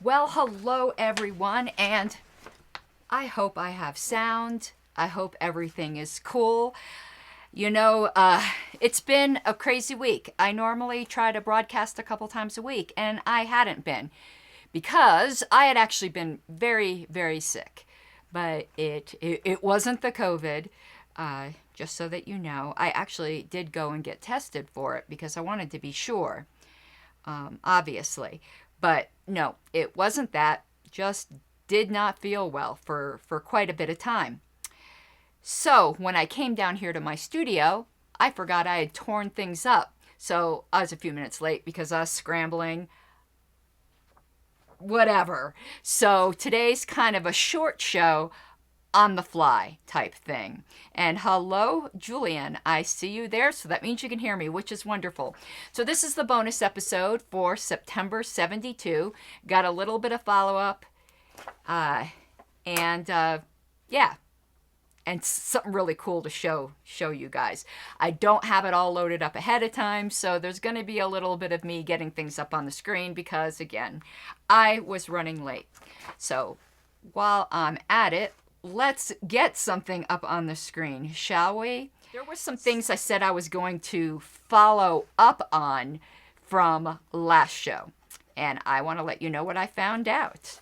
Well, hello everyone, and I hope I have sound. I hope everything is cool. It's been a crazy week. I normally try to broadcast a couple times a week, and I hadn't been because I had actually been very, very sick. But it wasn't the COVID. Just so that you know, I actually did go and get tested for it because I wanted to be sure, obviously. But no, it wasn't that. Just did not feel well for quite a bit of time. So when I came down here to my studio, I forgot I had torn things up. So I was a few minutes late because I was scrambling. Whatever. So today's kind of a short show, on the fly type thing. And hello, Julian. I see you there, so that means you can hear me, which is wonderful. So this is the bonus episode for September 72. Got a little bit of follow-up. Yeah. And something really cool to show you guys. I don't have it all loaded up ahead of time, so there's going to be a little bit of me getting things up on the screen because, again, I was running late. So while I'm at it, let's get something up on the screen, shall we? There were some things I said I was going to follow up on from last show, and I want to let you know what I found out.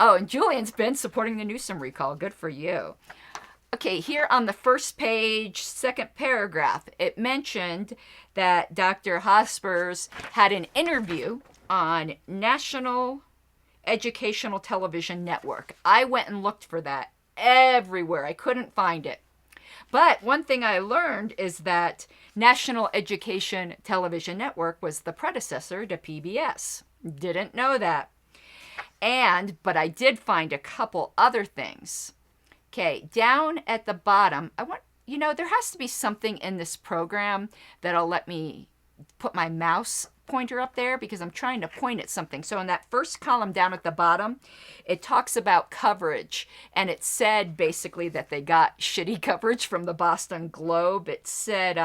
Oh, and Julian's been supporting the Newsom recall. Good for you. Okay, here on the first page, second paragraph, it mentioned that Dr. Hospers had an interview on National Educational Television Network. I went and looked for that everywhere. I couldn't find it. But one thing I learned is that National Education Television Network was the predecessor to PBS. Didn't know that. But I did find a couple other things. Okay, down at the bottom, there has to be something in this program that'll let me put my mouse pointer up there because I'm trying to point at something. So in that first column down at the bottom, it talks about coverage, and it said basically that they got shitty coverage from the Boston Globe. It said,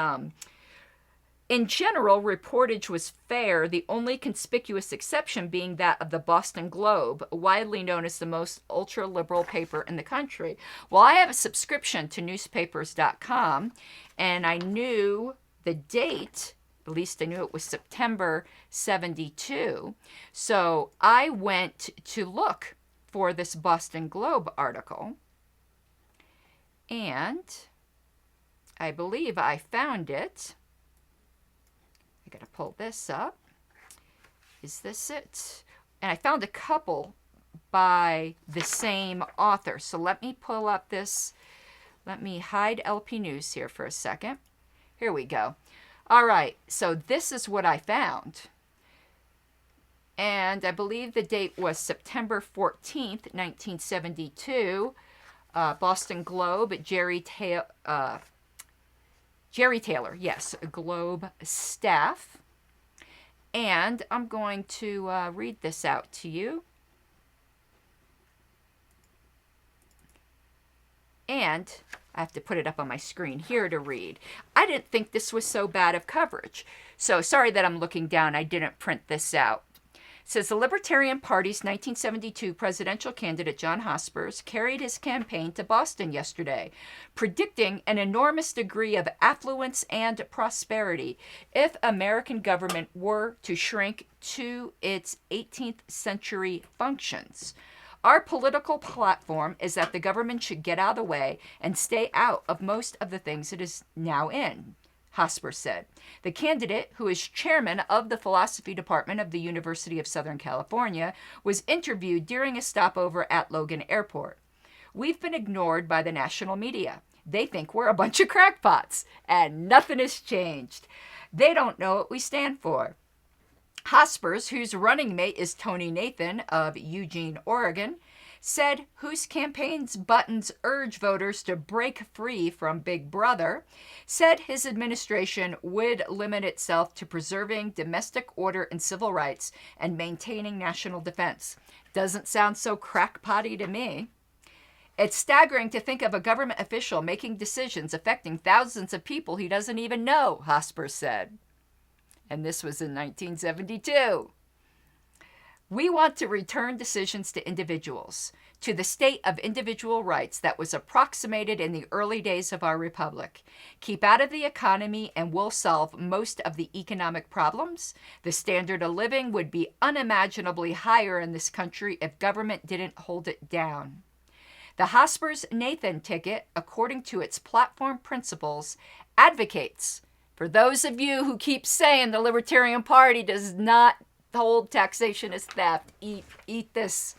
in general, reportage was fair, the only conspicuous exception being that of the Boston Globe, widely known as the most ultra-liberal paper in the country. Well, I have a subscription to newspapers.com, and I knew the date. At least I knew it was September 72. So I went to look for this Boston Globe article. And I believe I found it. I gotta pull this up. Is this it? And I found a couple by the same author. So let me pull up this. Let me hide LP News here for a second. Here we go. All right, so this is what I found. And I believe the date was September 14th, 1972. Boston Globe, Jerry Taylor, yes, Globe staff. And I'm going to read this out to you. And I have to put it up on my screen here to read. I didn't think this was so bad of coverage. So sorry that I'm looking down. I didn't print this out. It says the Libertarian Party's 1972 presidential candidate John Hospers carried his campaign to Boston yesterday, predicting an enormous degree of affluence and prosperity if American government were to shrink to its 18th century functions. Our political platform is that the government should get out of the way and stay out of most of the things it is now in, Hosper said. The candidate, who is chairman of the philosophy department of the University of Southern California, was interviewed during a stopover at Logan Airport. We've been ignored by the national media. They think we're a bunch of crackpots, and nothing has changed. They don't know what we stand for. Hospers, whose running mate is Tony Nathan of Eugene, Oregon, said whose campaign's buttons urge voters to break free from Big Brother, said his administration would limit itself to preserving domestic order and civil rights and maintaining national defense. Doesn't sound so crackpotty to me. It's staggering to think of a government official making decisions affecting thousands of people he doesn't even know, Hosper said. And this was in 1972. We want to return decisions to individuals, to the state of individual rights that was approximated in the early days of our republic. Keep out of the economy and we'll solve most of the economic problems. The standard of living would be unimaginably higher in this country if government didn't hold it down. The Hospers Nathan ticket, according to its platform principles, advocates, for those of you who keep saying the Libertarian Party does not hold taxation as theft, eat this.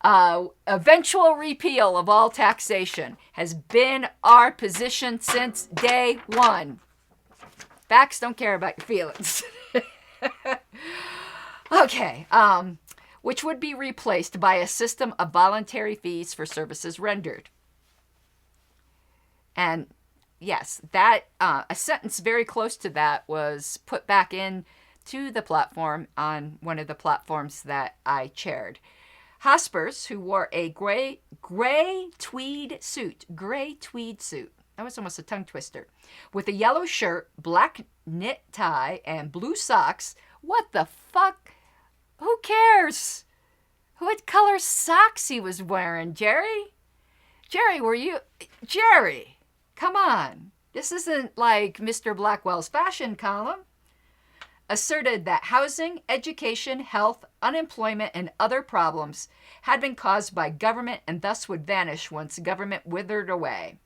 Eventual repeal of all taxation has been our position since day one. Facts don't care about your feelings. Okay, which would be replaced by a system of voluntary fees for services rendered. And yes, that a sentence very close to that was put back in to the platform on one of the platforms that I chaired. Hospers, who wore a gray tweed suit, that was almost a tongue twister, with a yellow shirt, black knit tie, and blue socks. What the fuck? Who cares? What color socks he was wearing, Jerry? Jerry, come on. This isn't like Mr. Blackwell's fashion column. Asserted that housing, education, health, unemployment, and other problems had been caused by government and thus would vanish once government withered away.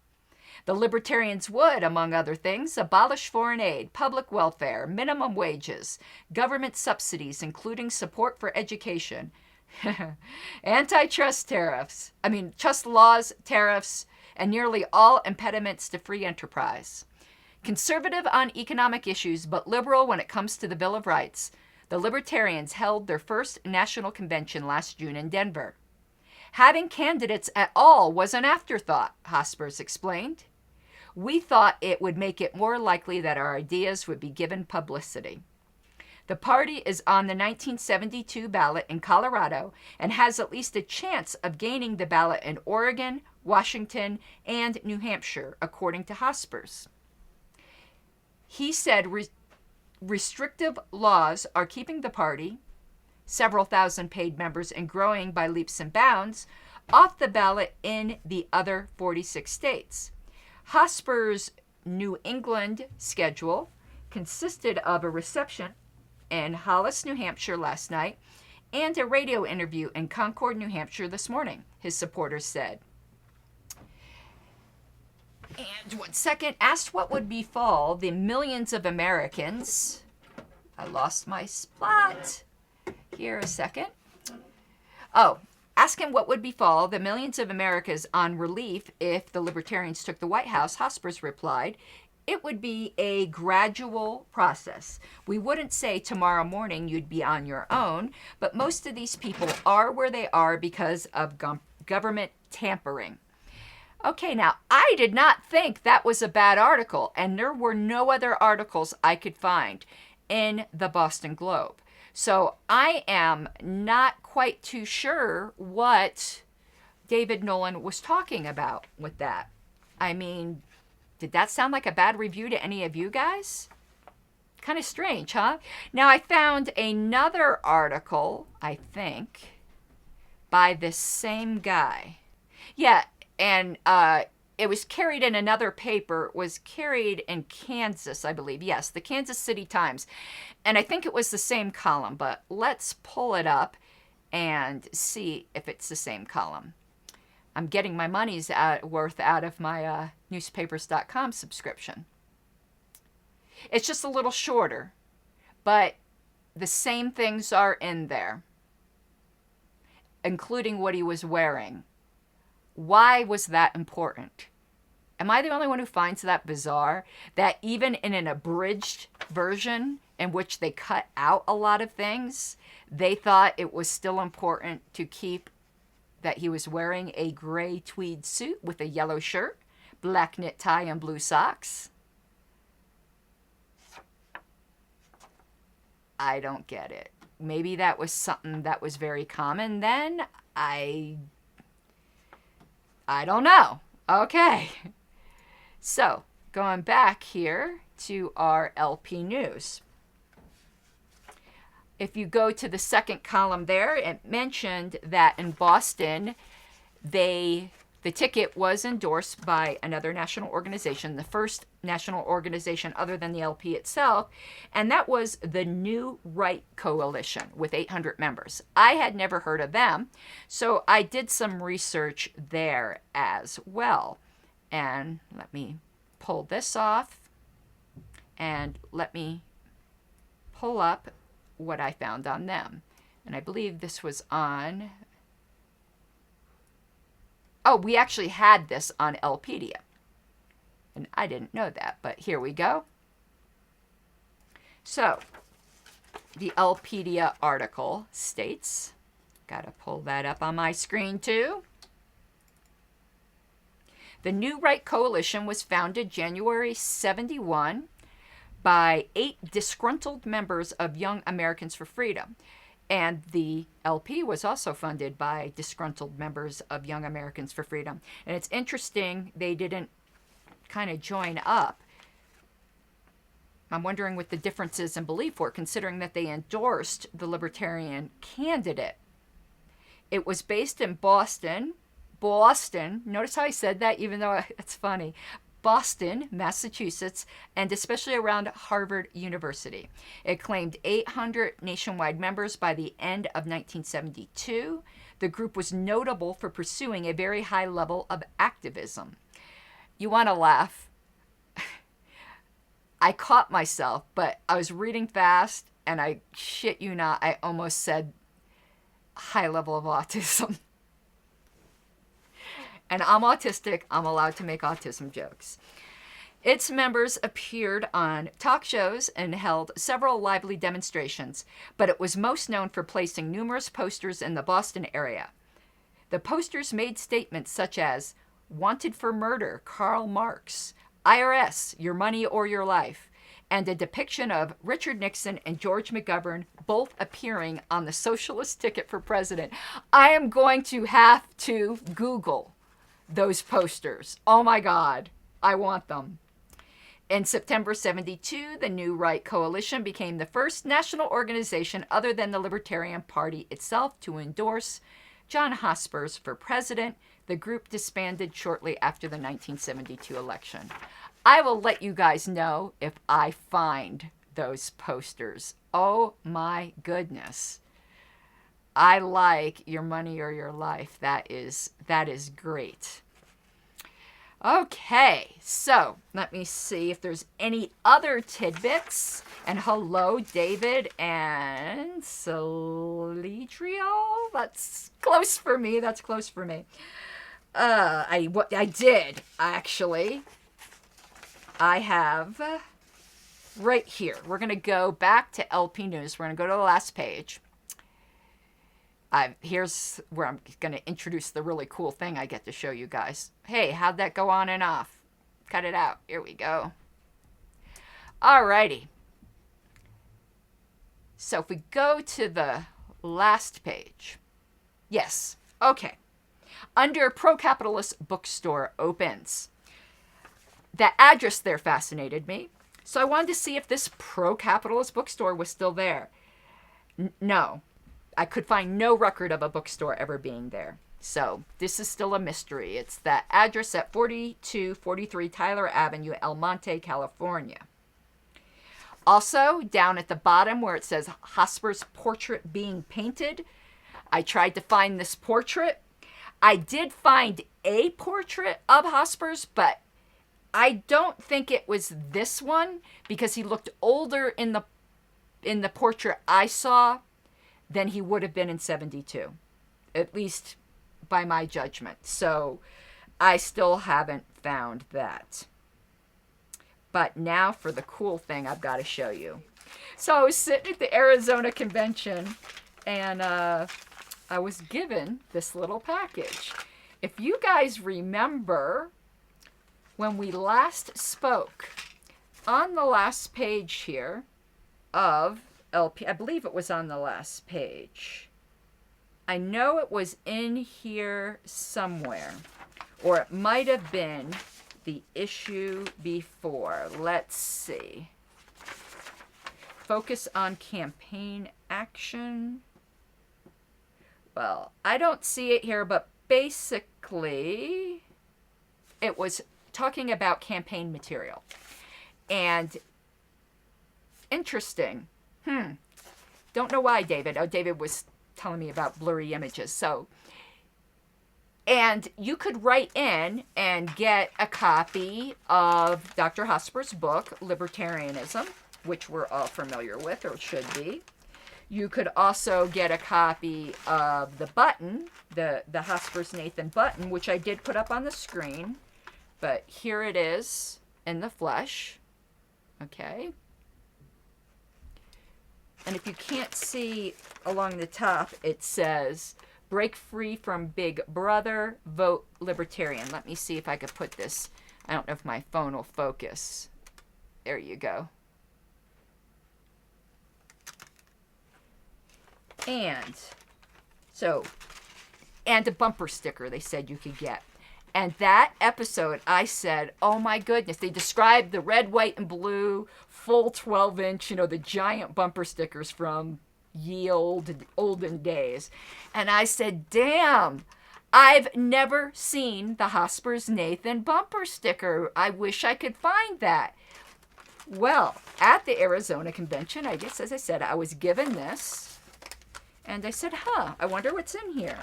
The Libertarians would, among other things, abolish foreign aid, public welfare, minimum wages, government subsidies, including support for education, trust laws, tariffs, and nearly all impediments to free enterprise. Conservative on economic issues, but liberal when it comes to the Bill of Rights, the Libertarians held their first national convention last June in Denver. Having candidates at all was an afterthought, Hospers explained. We thought it would make it more likely that our ideas would be given publicity. The party is on the 1972 ballot in Colorado and has at least a chance of gaining the ballot in Oregon, Washington, and New Hampshire, according to Hospers. He said restrictive laws are keeping the party, several thousand paid members and growing by leaps and bounds, off the ballot in the other 46 states. Hospers' New England schedule consisted of a reception in Hollis, New Hampshire last night and a radio interview in Concord, New Hampshire this morning, his supporters said. And 1 second, asked what would befall the millions of Americans. I lost my spot. Here a second. Ask him what would befall the millions of Americans on relief if the Libertarians took the White House. Hospers replied, it would be a gradual process. We wouldn't say tomorrow morning you'd be on your own, but most of these people are where they are because of government tampering. Okay, now, I did not think that was a bad article, and there were no other articles I could find in the Boston Globe. So I am not quite too sure what David Nolan was talking about with that. I mean, did that sound like a bad review to any of you guys? Kind of strange, huh? Now, I found another article, I think, by this same guy. Yeah, and it was carried in another paper, was carried in Kansas, I believe. Yes, the Kansas City Times. And I think it was the same column, but let's pull it up and see if it's the same column. I'm getting my money's worth out of my newspapers.com subscription. It's just a little shorter, but the same things are in there, including what he was wearing. Why was that important? Am I the only one who finds that bizarre? That even in an abridged version in which they cut out a lot of things, they thought it was still important to keep that he was wearing a gray tweed suit with a yellow shirt, black knit tie, and blue socks? I don't get it. Maybe that was something that was very common then. I don't know. Okay. So, going back here to our LP News. if you go to the second column there, it mentioned that in Boston, the ticket was endorsed by another national organization, the first national organization other than the LP itself, and that was the New Right Coalition with 800 members. I had never heard of them, so I did some research there as well. And let me pull this off, and let me pull up what I found on them. And I believe this was on... Oh, we actually had this on Lpedia. And I didn't know that, but here we go. So, the Lpedia article states, gotta pull that up on my screen too. The New Right Coalition was founded January 71 by 8 disgruntled members of Young Americans for Freedom. And the LP was also funded by disgruntled members of Young Americans for Freedom. And it's interesting they didn't kind of join up. I'm wondering what the differences in belief were, considering that they endorsed the Libertarian candidate. It was based in Boston. Notice how I said that, even though it's funny. Boston, Massachusetts, and especially around Harvard University. It claimed 800 nationwide members by the end of 1972. The group was notable for pursuing a very high level of activism. You want to laugh? I caught myself, but I was reading fast, and I shit you not, I almost said high level of autism. And I'm autistic, I'm allowed to make autism jokes. Its members appeared on talk shows and held several lively demonstrations, but it was most known for placing numerous posters in the Boston area. The posters made statements such as, "Wanted for murder, Karl Marx," "IRS, your money or your life," and a depiction of Richard Nixon and George McGovern both appearing on the socialist ticket for president. I am going to have to Google those posters. Oh my God, I want them. In September 72, the New Right Coalition became the first national organization other than the Libertarian Party itself to endorse John Hospers for president. The group disbanded shortly after the 1972 election. I will let you guys know if I find those posters. Oh my goodness. I like your money or your life. That is great. Okay, so let me see if there's any other tidbits. And hello, David and Celidrio. That's close for me. I did, actually. I have right here. We're going to go back to LP News. We're going to go to the last page. Here's where I'm going to introduce the really cool thing I get to show you guys. Hey, how'd that go on and off? Cut it out. Here we go. Alrighty. So if we go to the last page. Yes. Okay. Under Pro-Capitalist Bookstore opens. That address there fascinated me. So I wanted to see if this Pro-Capitalist Bookstore was still there. No. I could find no record of a bookstore ever being there. So this is still a mystery. It's that address at 4243 Tyler Avenue, El Monte, California. Also, down at the bottom where it says Hosper's portrait being painted, I tried to find this portrait. I did find a portrait of Hosper's, but I don't think it was this one because he looked older in the portrait I saw than he would have been in 72, at least by my judgment. So I still haven't found that. But now for the cool thing I've got to show you. So I was sitting at the Arizona convention, and I was given this little package. If you guys remember when we last spoke, on the last page here of LP, I believe it was on the last page. I know it was in here somewhere, or it might have been the issue before. Let's see. focus on campaign action. Well, I don't see it here, but basically it was talking about campaign material. And interesting. Don't know why, David. Oh, David was telling me about blurry images. So, and you could write in and get a copy of Dr. Hosper's book, Libertarianism, which we're all familiar with, or should be. You could also get a copy of the button, the Hosper's Nathan button, which I did put up on the screen. But here it is in the flesh. Okay. And if you can't see along the top, it says, break free from Big Brother, vote Libertarian. Let me see if I could put this. I don't know if my phone will focus. There you go. And so, and a bumper sticker they said you could get. And that episode, I said, oh my goodness, they described the red, white, and blue, full 12-inch, the giant bumper stickers from ye olden days. And I said, damn, I've never seen the Hosper's Nathan bumper sticker. I wish I could find that. Well, at the Arizona convention, I guess, as I said, I was given this. And I said, I wonder what's in here.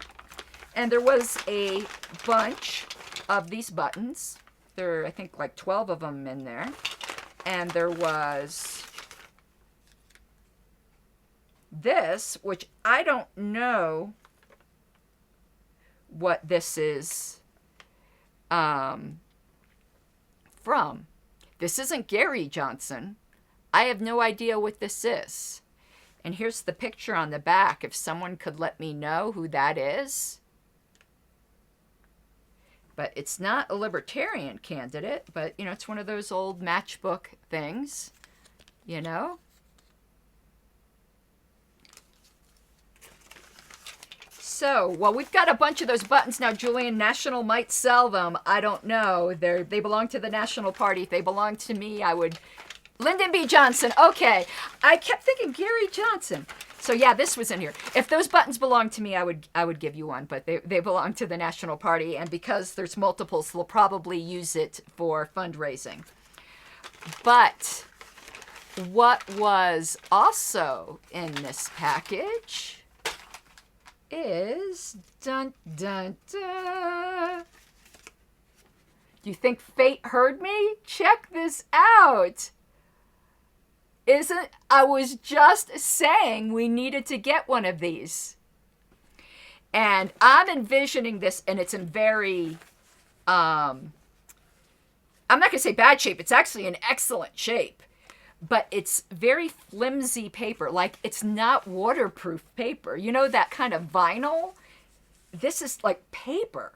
And there was a bunch of these buttons. There are, I think, like 12 of them in there. And there was this, which I don't know what this is from. This isn't Gary Johnson. I have no idea what this is. And here's the picture on the back. If someone could let me know who that is. But it's not a Libertarian candidate, but, it's one of those old matchbook things, So, well, we've got a bunch of those buttons now. Julian, National might sell them. I don't know. They belong to the National Party. If they belong to me, I would... Lyndon B. Johnson. Okay. I kept thinking Gary Johnson. So yeah, this was in here. If those buttons belong to me, I would give you one, but they belong to the National Party, and because there's multiples, they'll probably use it for fundraising. But what was also in this package is dun dun dun. Do you think fate heard me? Check this out. I was just saying we needed to get one of these. And I'm envisioning this, and it's in very, I'm not going to say bad shape. It's actually in excellent shape. But it's very flimsy paper. Like, it's not waterproof paper. You know, that kind of vinyl? This is like paper.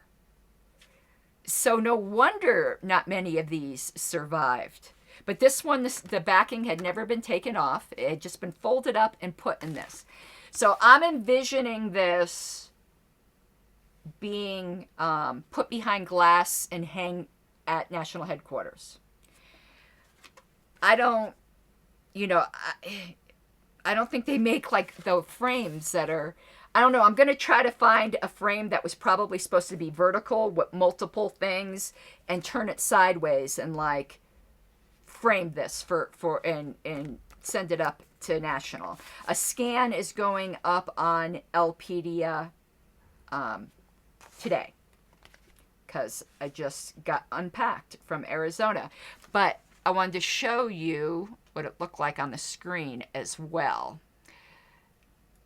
So no wonder not many of these survived. But this one, the backing had never been taken off. It had just been folded up and put in this. So I'm envisioning this being put behind glass and hang at national headquarters. I don't think they make like the frames that are, I don't know. I'm going to try to find a frame that was probably supposed to be vertical with multiple things and turn it sideways and like frame this and send it up to national. A scan is going up on Lpedia today because I just got unpacked from Arizona. But I wanted to show you what it looked like on the screen as well.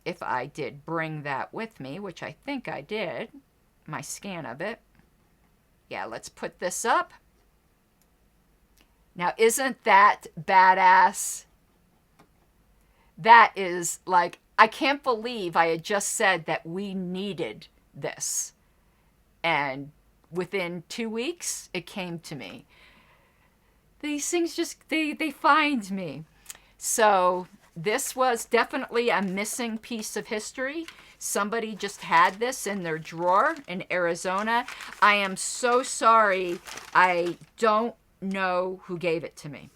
If I did bring that with me, which I think I did, my scan of it. Yeah, let's put this up. Now, isn't that badass? That is like, I can't believe I had just said that we needed this. And within 2 weeks, it came to me. These things just, they find me. So this was definitely a missing piece of history. Somebody just had this in their drawer in Arizona. I am so sorry. I don't know who gave it to me.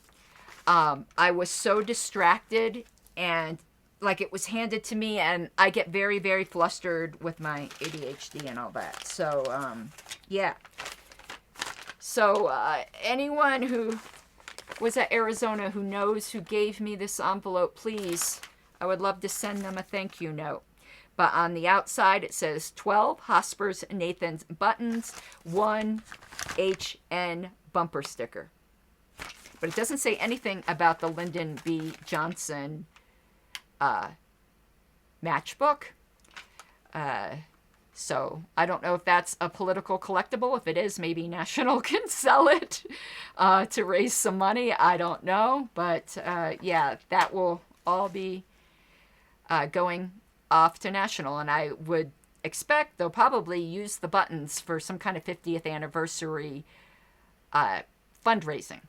I was so distracted and like it was handed to me, and I get very, very flustered with my ADHD and all that. So, yeah. So, anyone who was at Arizona who knows who gave me this envelope, please, I would love to send them a thank you note. But on the outside, it says 12 Hosper's Nathan's buttons, 1 HN bumper sticker. But it doesn't say anything about the Lyndon B. Johnson matchbook. So I don't know if that's a political collectible. If it is, maybe National can sell it to raise some money. I don't know. But yeah, that will all be going off to National. And I would expect they'll probably use the buttons for some kind of 50th anniversary fundraising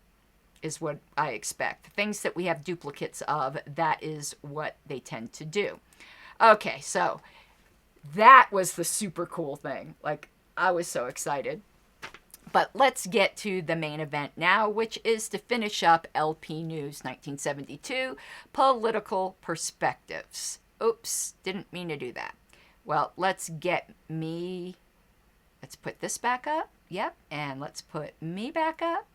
is what I expect. Things that we have duplicates of, that is what they tend to do. Okay, so that was the super cool thing. Like, I was so excited. But let's get to the main event now, which is to finish up LP News 1972, Political Perspectives. Oops, didn't mean to do that. Well, let's put this back up. Yep, and let's put me back up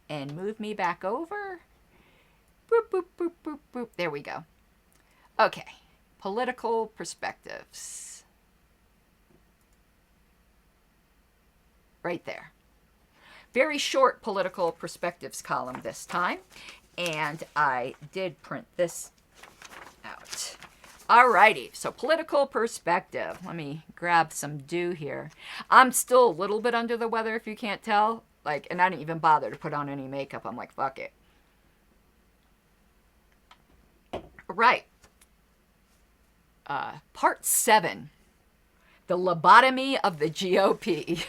and move me back over. Boop, boop, boop, boop, boop. There we go. Okay, Political Perspectives. Right there. Very short Political Perspectives column this time. And I did print this out. Alrighty, so Political Perspective. Let me grab some dew here. I'm still a little bit under the weather, if you can't tell. Like, and I didn't even bother to put on any makeup. I'm like, fuck it. Right. Part 7. The lobotomy of the GOP.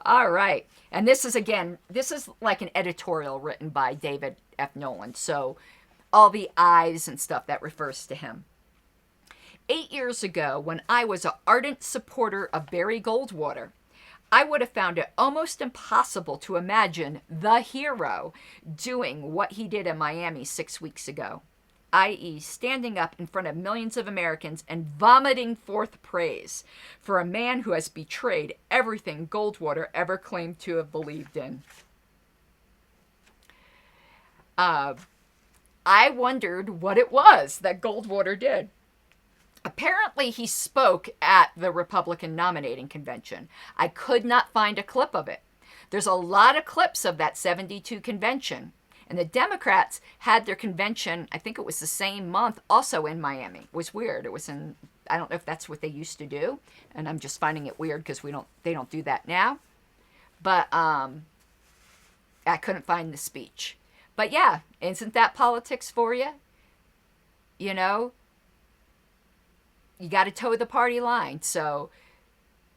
All right. And this is like an editorial written by David F. Nolan. So all the I's and stuff, that refers to him. 8 years ago, when I was an ardent supporter of Barry Goldwater, I would have found it almost impossible to imagine the hero doing what he did in Miami 6 weeks ago, i.e. standing up in front of millions of Americans and vomiting forth praise for a man who has betrayed everything Goldwater ever claimed to have believed in. I wondered what it was that Goldwater did. Apparently, he spoke at the Republican nominating convention. I could not find a clip of it. There's a lot of clips of that 72 convention. And the Democrats had their convention, I think it was the same month, also in Miami. It was weird. It was in, I don't know if that's what they used to do. And I'm just finding it weird because they don't do that now. But I couldn't find the speech. But yeah, isn't that politics for you? You know? You got to toe the party line. So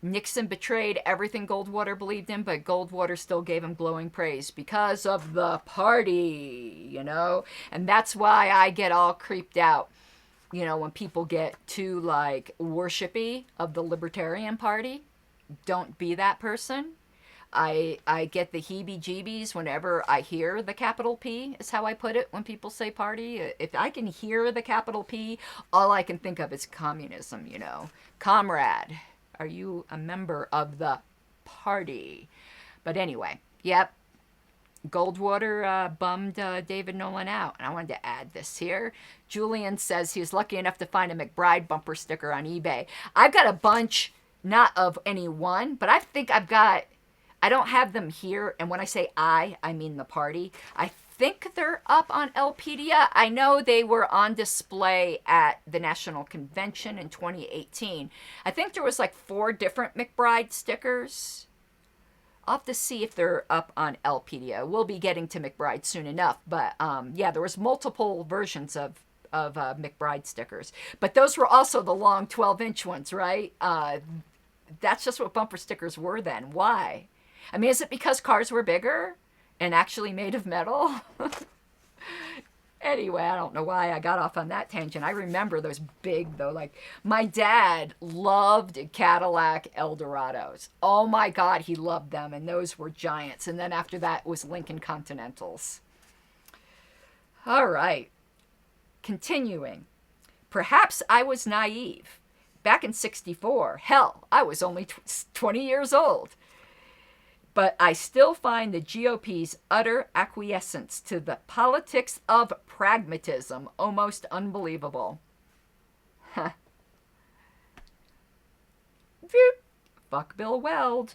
Nixon betrayed everything Goldwater believed in, but Goldwater still gave him glowing praise because of the party, you know? And that's why I get all creeped out, you know, when people get too, like, worshipy of the Libertarian Party. Don't be that person. I get the heebie-jeebies whenever I hear the capital P, is how I put it when people say party. If I can hear the capital P, all I can think of is communism, you know. Comrade, are you a member of the party? But anyway, yep. Goldwater bummed David Nolan out. And I wanted to add this here. Julian says he was lucky enough to find a McBride bumper sticker on eBay. I've got a bunch, not of any one, but I think I don't have them here, and when I say I mean the party. I think they're up on Lpedia. I know they were on display at the National Convention in 2018. I think there was like 4 different McBride stickers. I'll have to see if they're up on Lpedia. We'll be getting to McBride soon enough, but yeah, there was multiple versions of McBride stickers. But those were also the long 12-inch ones, right? That's just what bumper stickers were then. Why? I mean, is it because cars were bigger and actually made of metal? Anyway, I don't know why I got off on that tangent. I remember those big, though. Like, my dad loved Cadillac Eldorados. Oh, my God, he loved them. And those were giants. And then after that was Lincoln Continentals. All right. Continuing. Perhaps I was naive. Back in '64, hell, I was only 20 years old. But I still find the GOP's utter acquiescence to the politics of pragmatism almost unbelievable. Huh. Fuck Bill Weld.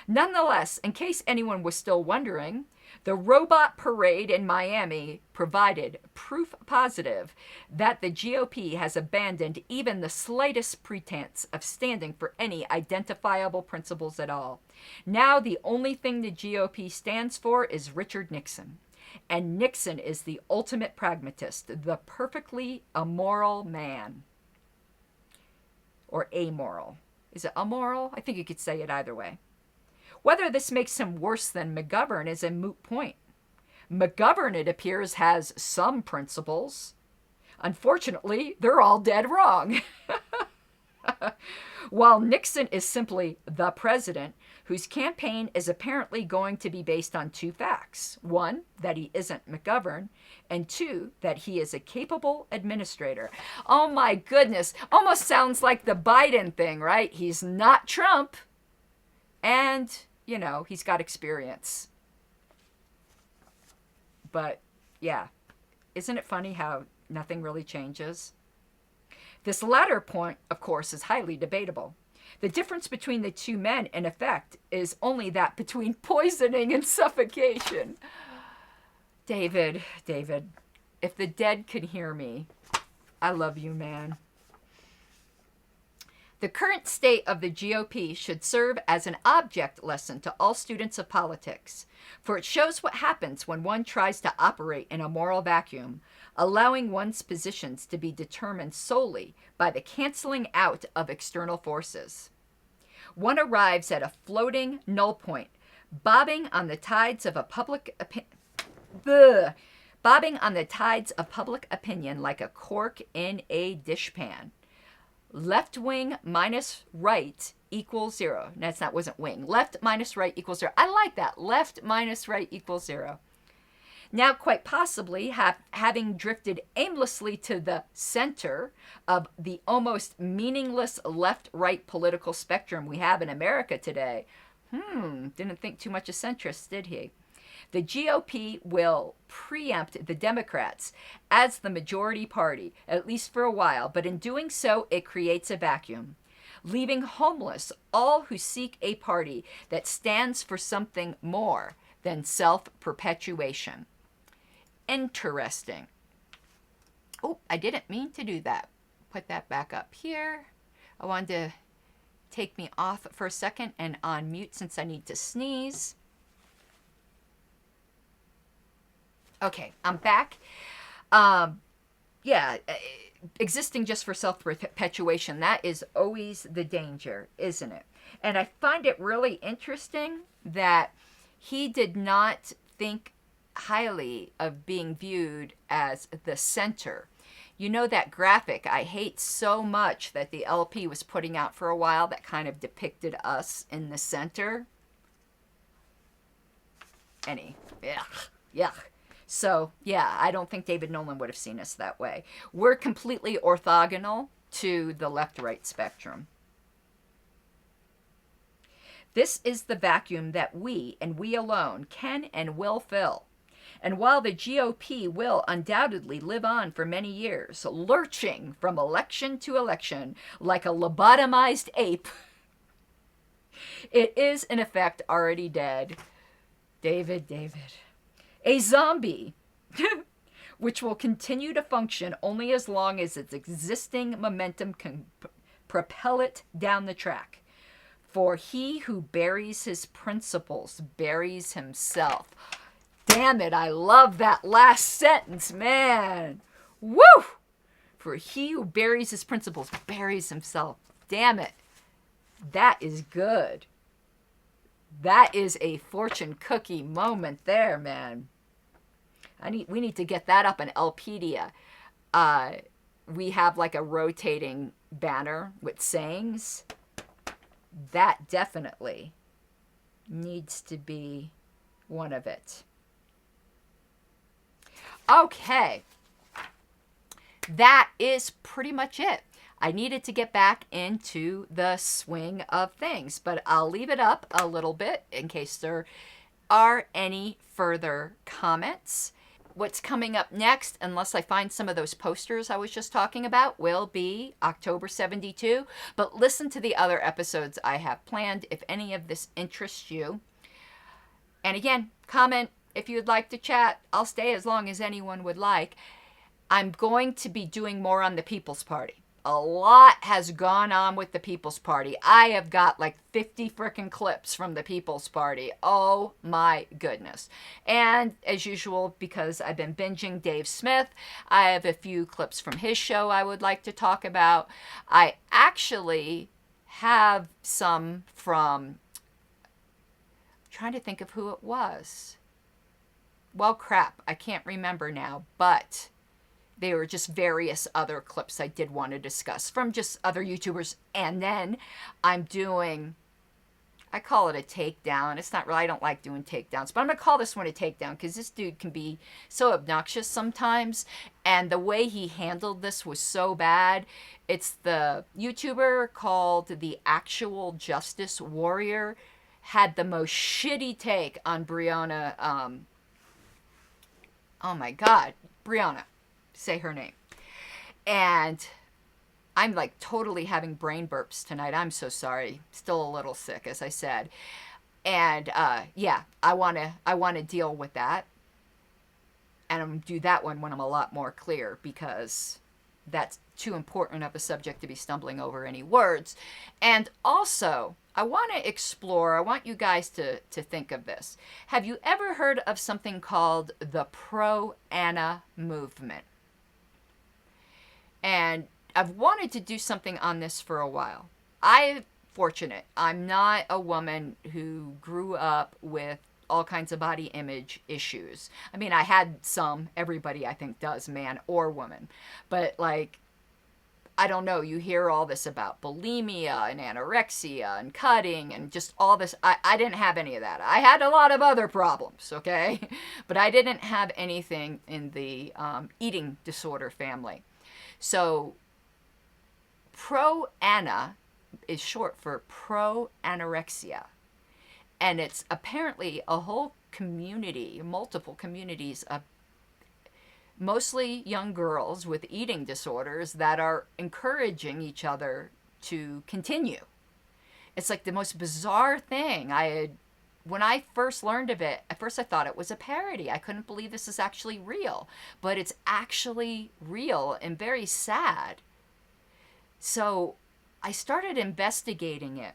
Nonetheless, in case anyone was still wondering, the robot parade in Miami provided proof positive that the GOP has abandoned even the slightest pretense of standing for any identifiable principles at all. Now the only thing the GOP stands for is Richard Nixon. And Nixon is the ultimate pragmatist, the perfectly immoral man. Or amoral. Is it immoral? I think you could say it either way. Whether this makes him worse than McGovern is a moot point. McGovern, it appears, has some principles. Unfortunately, they're all dead wrong. While Nixon is simply the president, whose campaign is apparently going to be based on two facts. One, that he isn't McGovern, and two, that he is a capable administrator. Oh my goodness, almost sounds like the Biden thing, right? He's not Trump, and, you know, he's got experience. But, yeah, isn't it funny how nothing really changes? This latter point, of course, is highly debatable. The difference between the two men, in effect, is only that between poisoning and suffocation. David, if the dead could hear me, I love you, man. The current state of the GOP should serve as an object lesson to all students of politics, for it shows what happens when one tries to operate in a moral vacuum, allowing one's positions to be determined solely by the canceling out of external forces. One arrives at a floating null point, bobbing on the tides of public opinion like a cork in a dishpan. Left wing minus right equals 0. No, that wasn't wing. Left minus right equals 0. I like that. Left minus right equals 0. Now, quite possibly, having drifted aimlessly to the center of the almost meaningless left-right political spectrum we have in America today, didn't think too much of centrists, did he? The GOP will preempt the Democrats as the majority party, at least for a while, but in doing so, it creates a vacuum, leaving homeless all who seek a party that stands for something more than self-perpetuation. Interesting. Oh, I didn't mean to do that. Put that back up here. I wanted to take me off for a second and on mute since I need to sneeze. Okay, I'm back. Existing just for self-perpetuation, that is always the danger, isn't it? And I find it really interesting that he did not think highly of being viewed as the center. You know that graphic I hate so much that the LP was putting out for a while that kind of depicted us in the center? Yuck. So, yeah, I don't think David Nolan would have seen us that way. We're completely orthogonal to the left-right spectrum. This is the vacuum that we, and we alone, can and will fill. And while the GOP will undoubtedly live on for many years, lurching from election to election like a lobotomized ape, it is, in effect, already dead. David. A zombie, which will continue to function only as long as its existing momentum can propel it down the track. For he who buries his principles buries himself. Damn it, I love that last sentence, man. Woo! For he who buries his principles buries himself. Damn it. That is good. That is a fortune cookie moment there, man. We need to get that up on Lpedia. We have like a rotating banner with sayings. That definitely needs to be one of it. Okay. That is pretty much it. I needed to get back into the swing of things, but I'll leave it up a little bit in case there are any further comments. What's coming up next, unless I find some of those posters I was just talking about, will be October 72. But listen to the other episodes I have planned if any of this interests you. And again, comment if you'd like to chat. I'll stay as long as anyone would like. I'm going to be doing more on the People's Party. A lot has gone on with the People's Party. I have got like 50 frickin' clips from the People's Party. Oh my goodness. And as usual, because I've been binging Dave Smith, I have a few clips from his show I would like to talk about. I actually have some from, I'm trying to think of who it was. Well, crap, I can't remember now, but they were just various other clips I did want to discuss from just other YouTubers. And then I'm doing, I call it a takedown. It's not really, I don't like doing takedowns, but I'm going to call this one a takedown because this dude can be so obnoxious sometimes. And the way he handled this was so bad. It's the YouTuber called the Actual Justice Warrior. Had the most shitty take on Brianna. Oh my God, Brianna. Say her name. And I'm like totally having brain burps tonight. I'm so sorry. Still a little sick, as I said. And yeah, I wanna deal with that. And I'm gonna do that one when I'm a lot more clear, because that's too important of a subject to be stumbling over any words. And also, I want to explore, I want you guys to think of this. Have you ever heard of something called the pro-Anna movement? And I've wanted to do something on this for a while. I'm fortunate. I'm not a woman who grew up with all kinds of body image issues. I mean, I had some. Everybody, I think, does, man or woman. But, like, I don't know. You hear all this about bulimia and anorexia and cutting and just all this. I didn't have any of that. I had a lot of other problems, okay? But I didn't have anything in the eating disorder family. So, pro-Anna is short for pro-anorexia. And it's apparently a whole community, multiple communities of mostly young girls with eating disorders that are encouraging each other to continue. It's like the most bizarre thing. When I first learned of it, at first I thought it was a parody. I couldn't believe this is actually real. But it's actually real and very sad. So I started investigating it.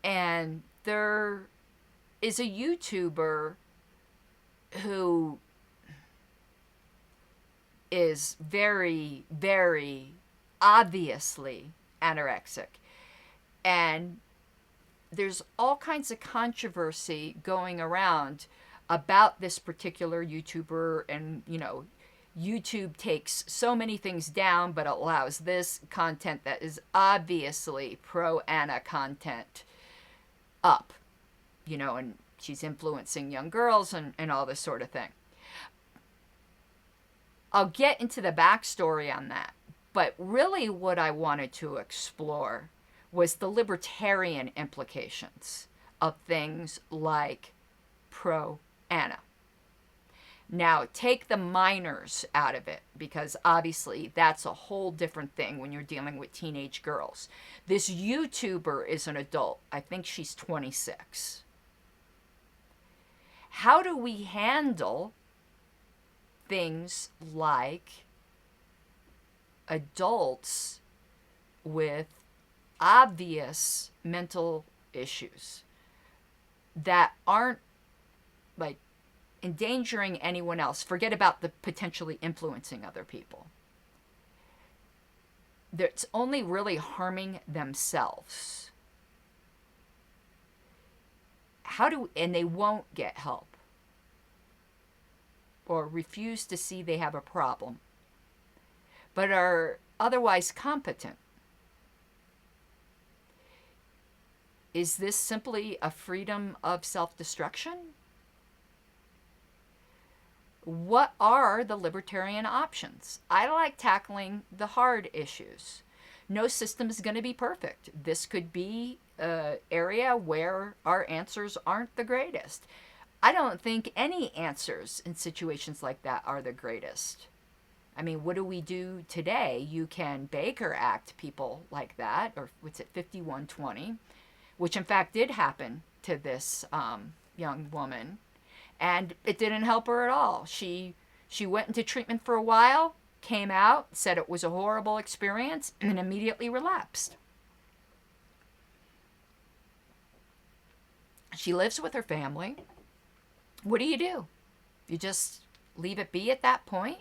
And there is a YouTuber who is very, very obviously anorexic. And there's all kinds of controversy going around about this particular YouTuber, and, you know, YouTube takes so many things down, but allows this content that is obviously pro-Anna content up, you know, and she's influencing young girls and all this sort of thing. I'll get into the backstory on that, but really what I wanted to explore was the libertarian implications of things like pro-Anna. Now, take the minors out of it, because obviously that's a whole different thing when you're dealing with teenage girls. This YouTuber is an adult. I think she's 26. How do we handle things like adults with obvious mental issues that aren't like endangering anyone else? Forget about the potentially influencing other people. It's only really harming themselves. And they won't get help or refuse to see they have a problem, but are otherwise competent. Is this simply a freedom of self-destruction? what are the libertarian options? I like tackling the hard issues. No system is going to be perfect. This could be an area where our answers aren't the greatest. I don't think any answers in situations like that are the greatest. I mean, what do we do today? You can Baker Act people like that, or what's it, 5120, which in fact did happen to this young woman, and it didn't help her at all. She went into treatment for a while, came out, said it was a horrible experience, and immediately relapsed. She lives with her family. What do? You just leave it be at that point?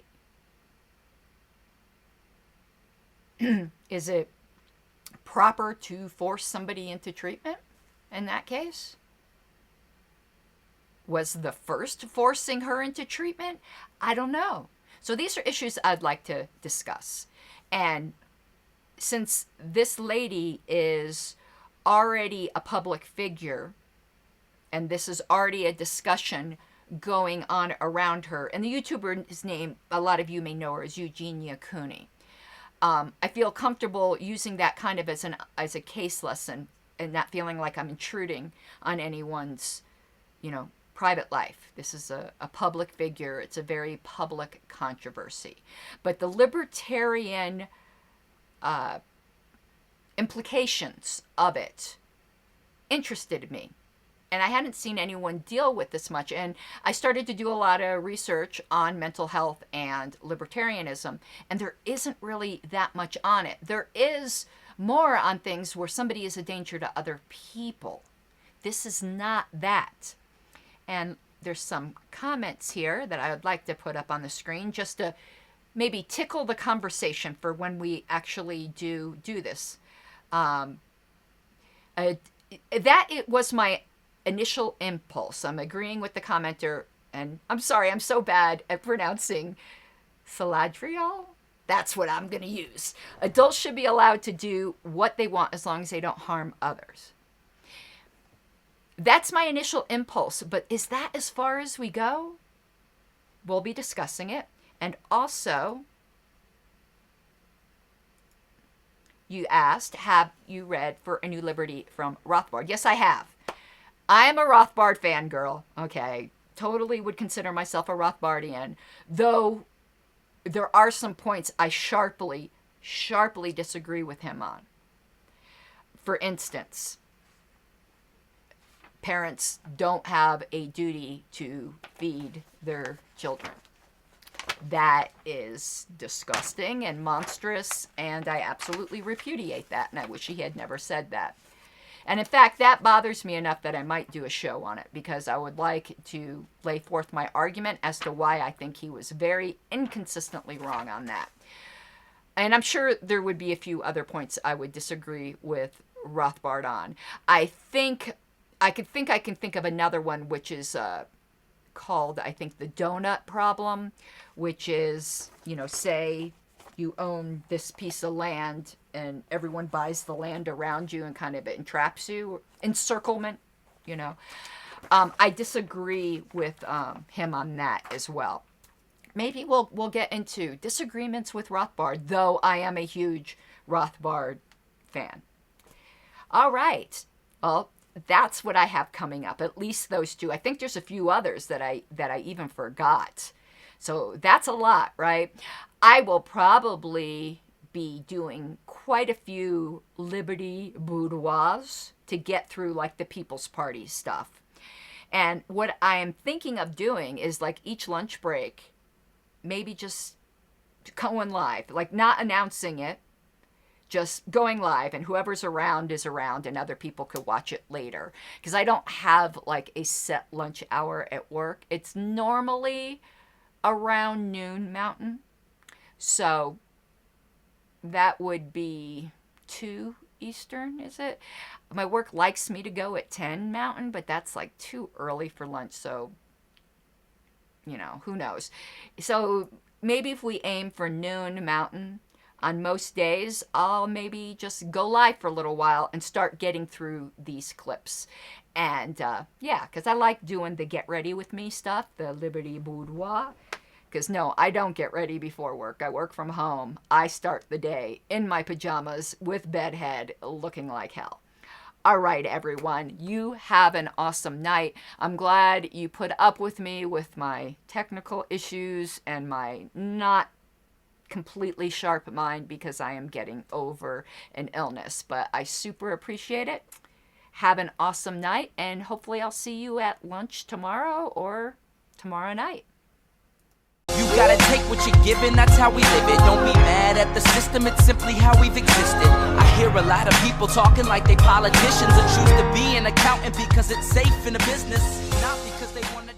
Is it proper to force somebody into treatment in that case? Was the first forcing her into treatment? I don't know. So these are issues I'd like to discuss. And since this lady is already a public figure, and this is already a discussion going on around her, and the YouTuber's name, a lot of you may know her, is Eugenia Cooney. I feel comfortable using that kind of as a case lesson and not feeling like I'm intruding on anyone's, private life. This is a public figure. It's a very public controversy. But the libertarian implications of it interested me. And I hadn't seen anyone deal with this much. And I started to do a lot of research on mental health and libertarianism. And there isn't really that much on it. There is more on things where somebody is a danger to other people. This is not that. And there's some comments here that I would like to put up on the screen just to maybe tickle the conversation for when we actually do this. That it was my initial impulse. I'm agreeing with the commenter, and I'm sorry, I'm so bad at pronouncing Saladriel. That's what I'm going to use. Adults should be allowed to do what they want as long as they don't harm others. That's my initial impulse, but is that as far as we go? We'll be discussing it. And also, you asked, have you read For a New Liberty from Rothbard? Yes, I have. I am a Rothbard fangirl. Okay, totally would consider myself a Rothbardian, though there are some points I sharply disagree with him on. For instance, parents don't have a duty to feed their children. That is disgusting and monstrous, and I absolutely repudiate that, and I wish he had never said that. And in fact, that bothers me enough that I might do a show on it, because I would like to lay forth my argument as to why I think he was very inconsistently wrong on that. And I'm sure there would be a few other points I would disagree with Rothbard on. I can think of another one, which is called, I think, the donut problem, which is, say you own this piece of land and everyone buys the land around you and kind of entraps you, encirclement, I disagree with him on that as well. Maybe we'll get into disagreements with Rothbard, though I am a huge Rothbard fan. All right. Well, that's what I have coming up, at least those two. I think there's a few others that I even forgot. So that's a lot, right? I will probably be doing quite a few Liberty boudoirs to get through like the People's Party stuff. And what I am thinking of doing is like each lunch break, maybe just going live, like not announcing it, just going live, and whoever's around is around and other people could watch it later. Because I don't have like a set lunch hour at work. It's normally around noon Mountain. So that would be 2 Eastern, is it? My work likes me to go at 10 Mountain, but that's like too early for lunch. So, who knows? So maybe if we aim for noon Mountain, on most days, I'll maybe just go live for a little while and start getting through these clips. And yeah, because I like doing the get ready with me stuff, the Liberty Boudoir. Because no, I don't get ready before work. I work from home. I start the day in my pajamas with bedhead looking like hell. All right, everyone, you have an awesome night. I'm glad you put up with me with my technical issues and my not completely sharp mind because I am getting over an illness. But I super appreciate it. Have an awesome night, and hopefully I'll see you at lunch tomorrow or tomorrow night. You gotta take what you're given, that's how we live it. Don't be mad at the system, it's simply how we've existed. I hear a lot of people talking like they politicians and choose to be an accountant because it's safe in the business, not because they want to